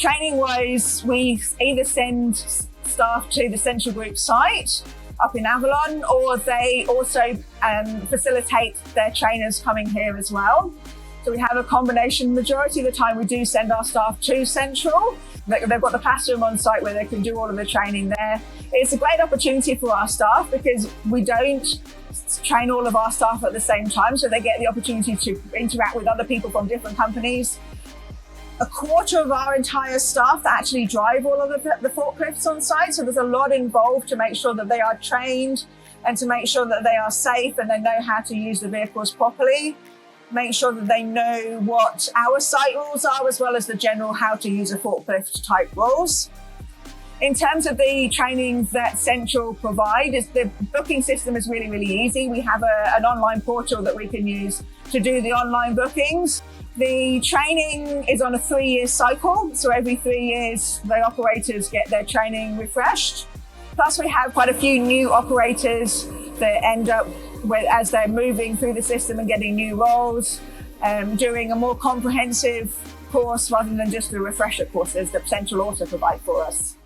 Training-wise, we either send staff to the Central Group site up in Avalon, or they also facilitate their trainers coming here as well. So we have a combination. Majority of the time we do send our staff to Central. They've got the classroom on site where they can do all of the training there. It's a great opportunity for our staff because we don't train all of our staff at the same time, so they get the opportunity to interact with other people from different companies. A quarter of our entire staff actually drive all of the forklifts on site, so there's a lot involved to make sure that they are trained and to make sure that they are safe and they know how to use the vehicles properly. Make sure that they know what our site rules are, as well as the general how to use a forklift type rules. In terms of the training that Central provide, the booking system is really, really easy. We have an online portal that we can use to do the online bookings. The training is on a 3-year cycle, so every 3 years the operators get their training refreshed. Plus we have quite a few new operators that end up with, as they're moving through the system and getting new roles, doing a more comprehensive course rather than just the refresher courses that Central also provide for us.